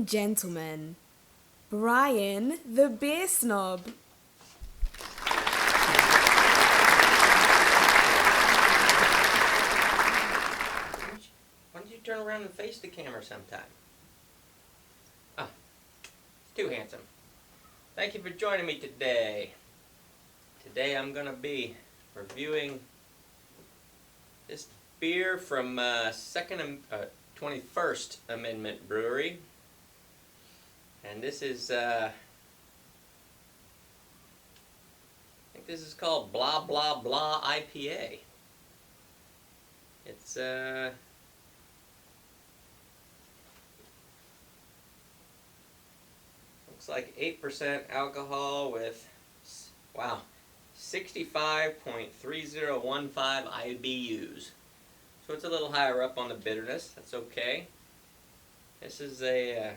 and gentlemen, Brian the Beer Snob. Why don't you turn around and face the camera sometime? Ah, it's too handsome. Thank you for joining me today. Today I'm going to be reviewing this beer from 21st Amendment Brewery. And this is, I think this is called Blah Blah Blah IPA. It's, looks like 8% alcohol with, wow, 65.3015 IBUs. So it's a little higher up on the bitterness. That's okay. This is a,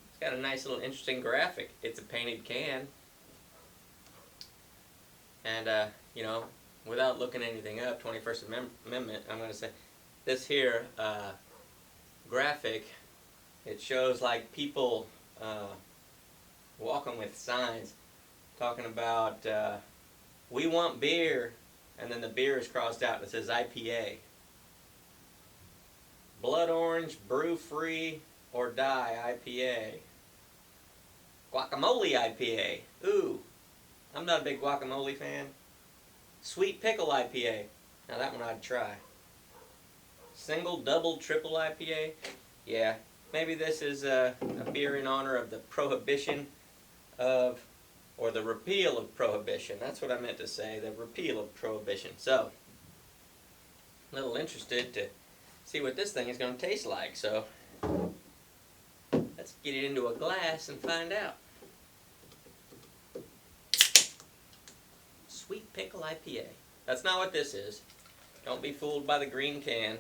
it's got a nice little interesting graphic. It's a painted can. And, you know, without looking anything up, 21st Amendment, I'm going to say this here graphic, it shows like people walking with signs talking about we want beer, and then the beer is crossed out and it says IPA. Blood orange, brew free, or die IPA. Guacamole IPA. Ooh, I'm not a big guacamole fan. Sweet pickle IPA. Now that one I'd try. Single, double, triple IPA. Yeah, maybe this is a beer in honor of the prohibition of, or the repeal of prohibition. That's what I meant to say, the repeal of prohibition. So, a little interested to see what this thing is going to taste like. So, let's get it into a glass and find out. Sweet pickle IPA. That's not what this is. Don't be fooled by the green can.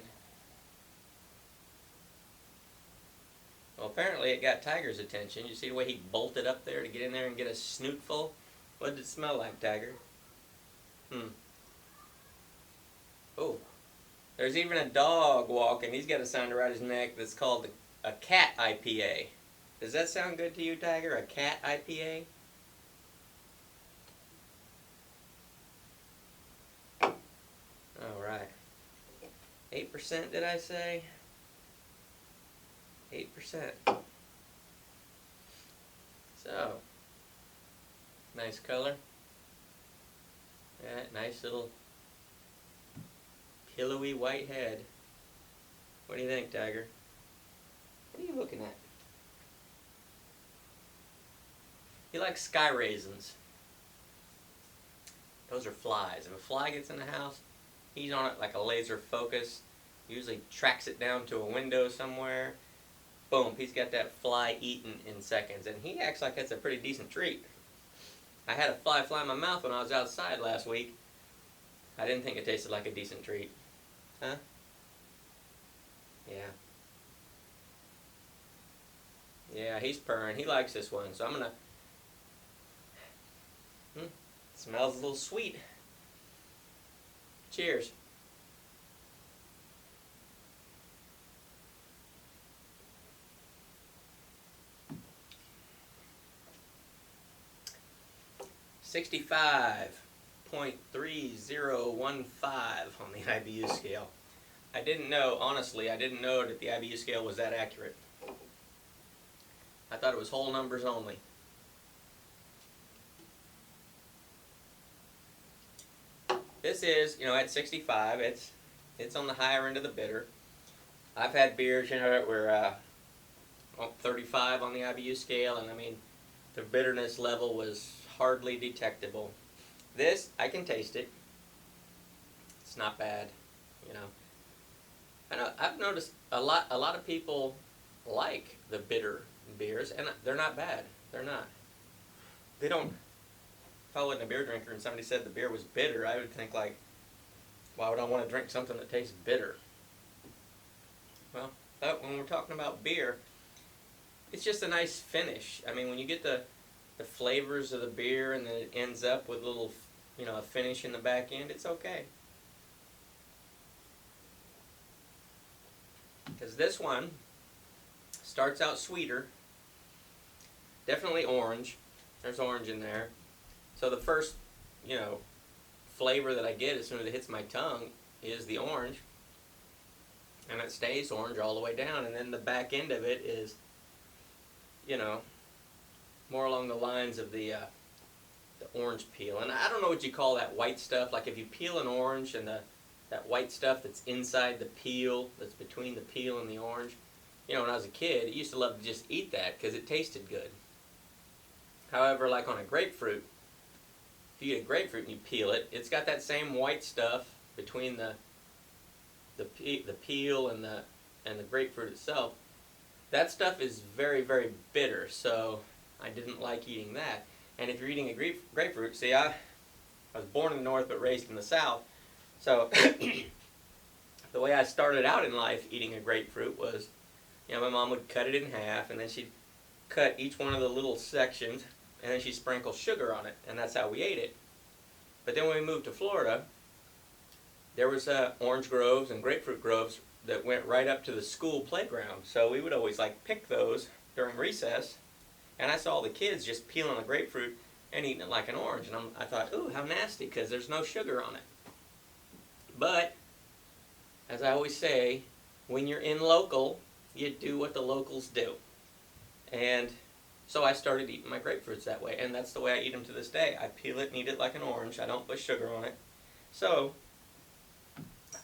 Well, apparently it got Tiger's attention. You see the way he bolted up there to get in there and get a snootful? What did it smell like, Tiger? Oh, there's even a dog walking. He's got a sign around his neck that's called a cat IPA. Does that sound good to you, Tiger? A cat IPA? Alright. 8% did I say? 8%. So, nice color. Yeah, nice little pillowy white head. What do you think, Tiger? What are you looking at? He likes sky raisins. Those are flies. If a fly gets in the house, he's on it like a laser focus. Usually tracks it down to a window somewhere. Boom, he's got that fly eaten in seconds, and he acts like it's a pretty decent treat. I had a fly in my mouth when I was outside last week. I didn't think it tasted like a decent treat. Huh? Yeah. Yeah, he's purring. He likes this one, so I'm gonna... Smells a little sweet. Cheers. .3015 on the IBU scale. I didn't know, honestly, I didn't know that the IBU scale was that accurate. I thought it was whole numbers only. This is, you know, at 65, it's on the higher end of the bitter. I've had beers, you know, that were 35 on the IBU scale, and I mean, the bitterness level was hardly detectable. This, I can taste it. It's not bad, you know. I've noticed a lot of people like the bitter beers, and they're not bad. They're not. They don't. If I wasn't a beer drinker and somebody said the beer was bitter, I would think like, why would I want to drink something that tastes bitter? Well, when we're talking about beer, it's just a nice finish. I mean, when you get the flavors of the beer and then it ends up with a little, you know, a finish in the back end, it's okay. Because this one starts out sweeter. Definitely orange. There's orange in there. So the first, you know, flavor that I get as soon as it hits my tongue is the orange. And it stays orange all the way down. And then the back end of it is, you know, more along the lines of the orange peel. And I don't know what you call that white stuff. Like if you peel an orange and that white stuff that's inside the peel, that's between the peel and the orange. You know, when I was a kid, I used to love to just eat that because it tasted good. However, like on a grapefruit, if you eat a grapefruit and you peel it, it's got that same white stuff between the peel and the grapefruit itself. That stuff is very, very bitter, so I didn't like eating that. And if you're eating a grapefruit, see, I was born in the North but raised in the South, so the way I started out in life eating a grapefruit was, you know, my mom would cut it in half, and then she'd cut each one of the little sections, and then she'd sprinkle sugar on it, and that's how we ate it. But then when we moved to Florida, there was orange groves and grapefruit groves that went right up to the school playground. So we would always like pick those during recess, and I saw the kids just peeling a grapefruit and eating it like an orange, and I thought, ooh, how nasty, because there's no sugar on it. But, as I always say, when you're in local, you do what the locals do. And so I started eating my grapefruits that way, and that's the way I eat them to this day. I peel it and eat it like an orange. I don't put sugar on it. So,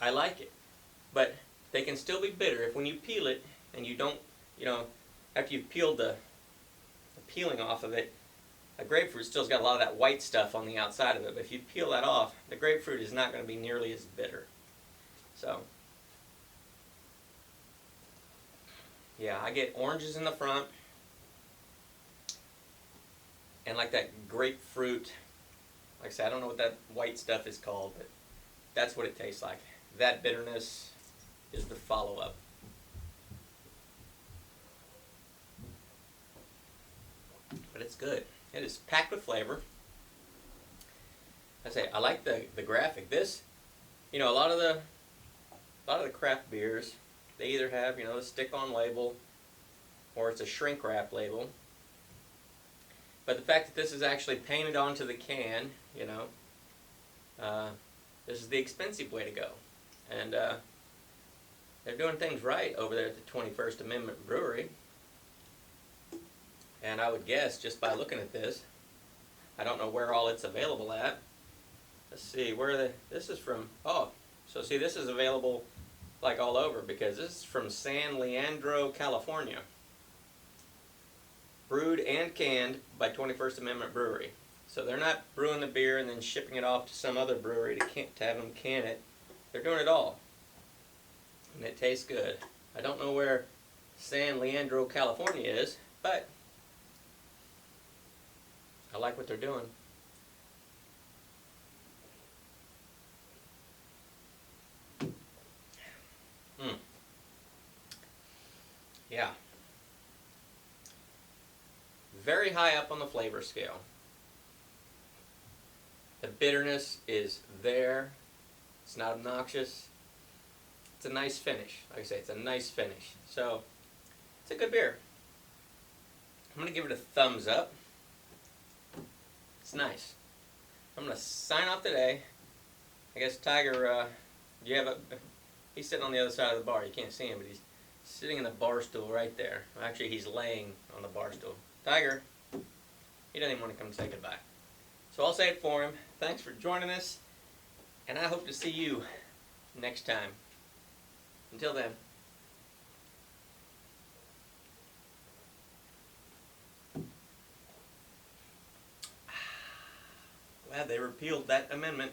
I like it. But they can still be bitter if when you peel it and you don't, you know, after you've peeled the peeling off of it, a grapefruit still's got a lot of that white stuff on the outside of it. But if you peel that off, the grapefruit is not going to be nearly as bitter. So, yeah, I get oranges in the front. And like that grapefruit, like I said, I don't know what that white stuff is called, but that's what it tastes like. That bitterness is the follow-up. But it's good. It is packed with flavor. I say I like the graphic. This, you know, a lot of the craft beers, they either have, you know, the stick-on label or it's a shrink wrap label. But the fact that this is actually painted onto the can, you know, this is the expensive way to go. And they're doing things right over there at the 21st Amendment Brewery. And I would guess, just by looking at this, I don't know where all it's available at. Let's see, this is from, oh, so see, this is available like all over because this is from San Leandro, California. Brewed and canned by 21st Amendment Brewery. So they're not brewing the beer and then shipping it off to some other brewery to have them can it. They're doing it all. And it tastes good. I don't know where San Leandro, California is, but I like what they're doing. Yeah. Very high up on the flavor scale. The bitterness is there. It's not obnoxious. It's a nice finish. Like I say, it's a nice finish. So, it's a good beer. I'm going to give it a thumbs up. It's nice. I'm going to sign off today. I guess Tiger, he's sitting on the other side of the bar. You can't see him, but he's sitting in the bar stool right there. Actually, he's laying on the bar stool. Tiger, he doesn't even want to come and say goodbye. So I'll say it for him. Thanks for joining us, and I hope to see you next time. Until then. Glad they repealed that amendment.